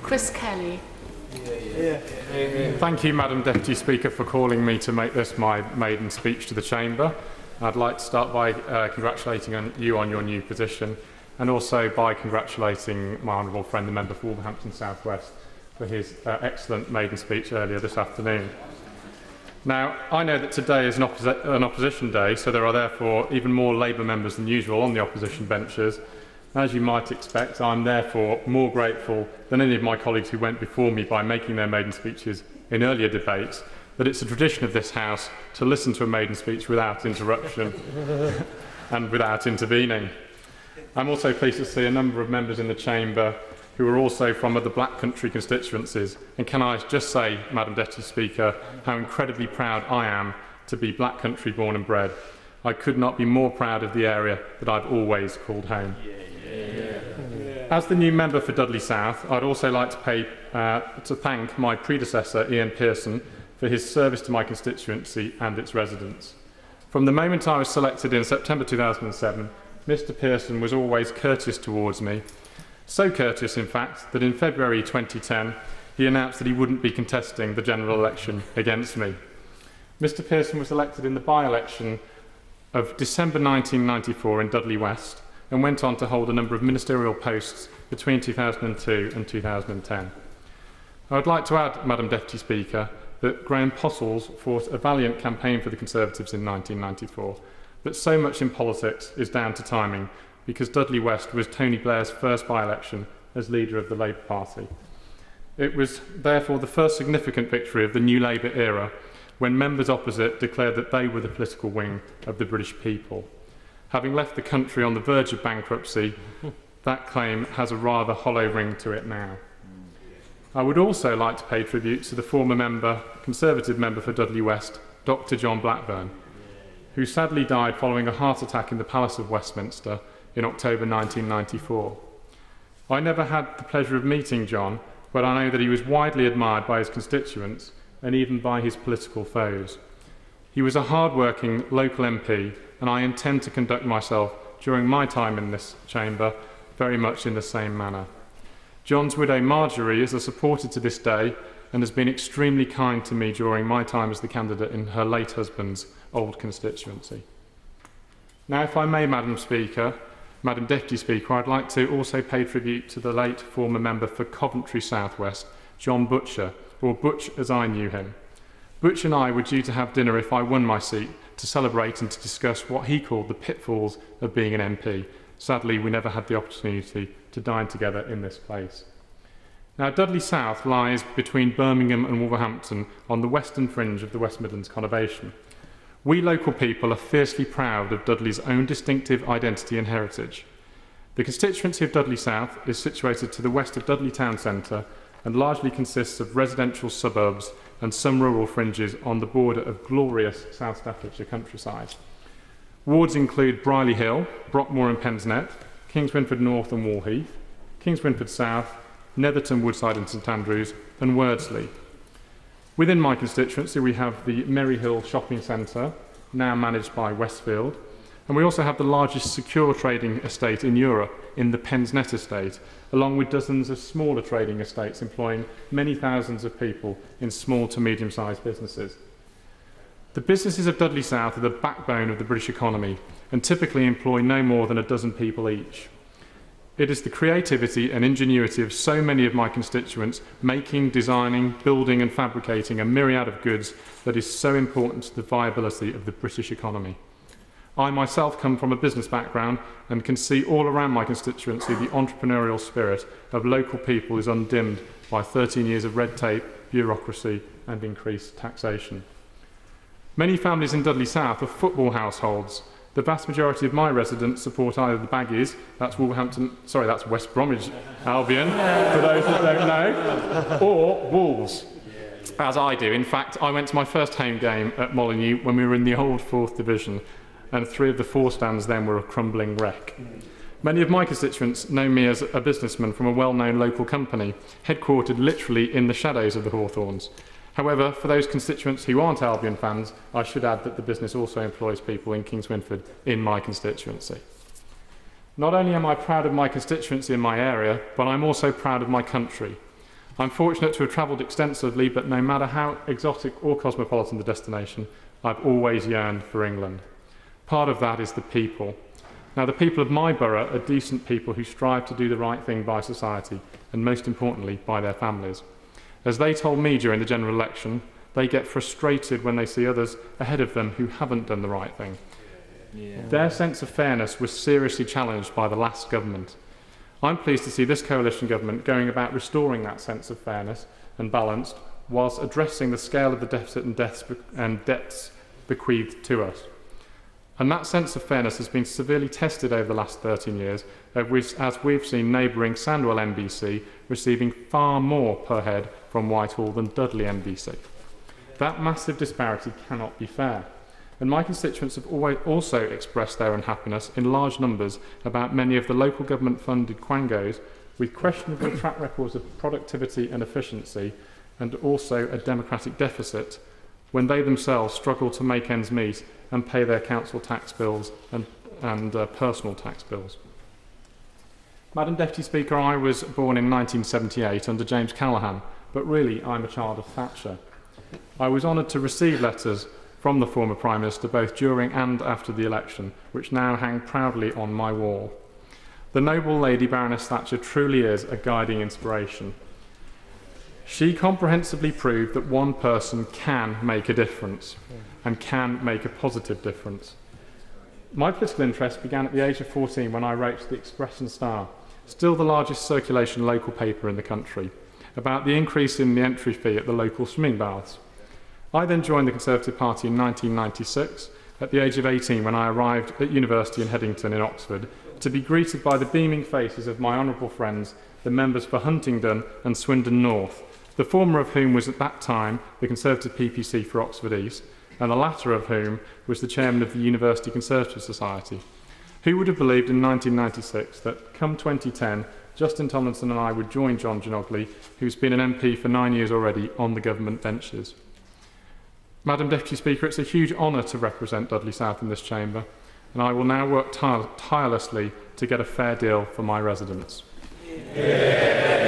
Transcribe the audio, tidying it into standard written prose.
Chris Kelly. Thank you, Madam Deputy Speaker, for calling me to make this my maiden speech to the Chamber. I'd like to start by congratulating you on your new position, and also by congratulating my honourable friend, the member for Wolverhampton South West, for his excellent maiden speech earlier this afternoon. Now, I know that today is an opposition day, so there are therefore even more Labour members than usual on the opposition benches. As you might expect, I'm therefore more grateful than any of my colleagues who went before me by making their maiden speeches in earlier debates, that it's a tradition of this House to listen to a maiden speech without interruption and without intervening. I'm also pleased to see a number of members in the Chamber who are also from other Black Country constituencies. And can I just say, Madam Deputy Speaker, how incredibly proud I am to be Black Country born and bred. I could not be more proud of the area that I've always called home. As the new member for Dudley South, I'd also like to thank my predecessor, Ian Pearson, for his service to my constituency and its residents. From the moment I was selected in September 2007, Mr Pearson was always courteous towards me. So courteous, in fact, that in February 2010, he announced that he wouldn't be contesting the general election against me. Mr Pearson was elected in the by-election of December 1994 in Dudley West, and went on to hold a number of ministerial posts between 2002 and 2010. I would like to add, Madam Deputy Speaker, that Graham Postles fought a valiant campaign for the Conservatives in 1994, but so much in politics is down to timing, because Dudley West was Tony Blair's first by-election as leader of the Labour Party. It was therefore the first significant victory of the New Labour era, when members opposite declared that they were the political wing of the British people. Having left the country on the verge of bankruptcy, that claim has a rather hollow ring to it now. I would also like to pay tribute to the former Conservative member for Dudley West, Dr John Blackburn, who sadly died following a heart attack in the Palace of Westminster in October 1994. I never had the pleasure of meeting John, but I know that he was widely admired by his constituents and even by his political foes. He was a hard-working local MP, and I intend to conduct myself during my time in this chamber very much in the same manner. John's widow Marjorie is a supporter to this day and has been extremely kind to me during my time as the candidate in her late husband's old constituency. Now, if I may, Madam Deputy Speaker, I'd like to also pay tribute to the late former member for Coventry South West, John Butcher, or Butch as I knew him. Butch and I were due to have dinner if I won my seat, to celebrate and to discuss what he called the pitfalls of being an MP. Sadly, we never had the opportunity to dine together in this place. Now, Dudley South lies between Birmingham and Wolverhampton on the western fringe of the West Midlands conurbation. We local people are fiercely proud of Dudley's own distinctive identity and heritage. The constituency of Dudley South is situated to the west of Dudley town centre and largely consists of residential suburbs and some rural fringes on the border of glorious South Staffordshire countryside. Wards include Briley Hill, Brockmore and Pensnet, Kings Winford North and Walheath, Kings Winford South, Netherton, Woodside and St Andrews, and Wordsley. Within my constituency we have the Merry Hill Shopping Centre, now managed by Westfield, and we also have the largest secure trading estate in Europe in the Pensnet estate, along with dozens of smaller trading estates employing many thousands of people in small to medium-sized businesses. The businesses of Dudley South are the backbone of the British economy and typically employ no more than a dozen people each. It is the creativity and ingenuity of so many of my constituents making, designing, building and fabricating a myriad of goods that is so important to the viability of the British economy. I myself come from a business background and can see all around my constituency the entrepreneurial spirit of local people is undimmed by 13 years of red tape, bureaucracy and increased taxation. Many families in Dudley South are football households. The vast majority of my residents support either the Baggies, that's West Bromwich Albion, for those that don't know, or Wolves, as I do. In fact, I went to my first home game at Molineux when we were in the old 4th Division, and 3 of the 4 stands then were a crumbling wreck. Many of my constituents know me as a businessman from a well-known local company, headquartered literally in the shadows of the Hawthorns. However, for those constituents who aren't Albion fans, I should add that the business also employs people in Kings Winford in my constituency. Not only am I proud of my constituency in my area, but I'm also proud of my country. I'm fortunate to have travelled extensively, but no matter how exotic or cosmopolitan the destination, I've always yearned for England. Part of that is the people. Now, the people of my borough are decent people who strive to do the right thing by society, and most importantly, by their families. As they told me during the general election, they get frustrated when they see others ahead of them who haven't done the right thing. Their sense of fairness was seriously challenged by the last government. I'm pleased to see this coalition government going about restoring that sense of fairness and balance whilst addressing the scale of the deficit and debts bequeathed to us. And that sense of fairness has been severely tested over the last 13 years, as we've seen neighbouring Sandwell MBC receiving far more per head from Whitehall than Dudley MBC. That massive disparity cannot be fair. And my constituents have also expressed their unhappiness in large numbers about many of the local government-funded quangos with questionable track records of productivity and efficiency, and also a democratic deficit, when they themselves struggle to make ends meet and pay their council tax bills and personal tax bills. Madam Deputy Speaker, I was born in 1978 under James Callaghan, but really I'm a child of Thatcher. I was honoured to receive letters from the former Prime Minister both during and after the election, which now hang proudly on my wall. The noble lady Baroness Thatcher truly is a guiding inspiration. She comprehensively proved that one person can make a difference and can make a positive difference. My political interest began at the age of 14 when I wrote to the Express and Star, still the largest circulation local paper in the country, about the increase in the entry fee at the local swimming baths. I then joined the Conservative Party in 1996, at the age of 18 when I arrived at university in Headington in Oxford, to be greeted by the beaming faces of my honourable friends, the members for Huntingdon and Swindon North, the former of whom was at that time the Conservative PPC for Oxford East, and the latter of whom was the chairman of the University Conservative Society. Who would have believed in 1996 that, come 2010, Justin Tomlinson and I would join John Ginogly, who's been an MP for 9 years already, on the government benches. Madam Deputy Speaker, it's a huge honour to represent Dudley South in this chamber, and I will now work tirelessly to get a fair deal for my residents. Yeah.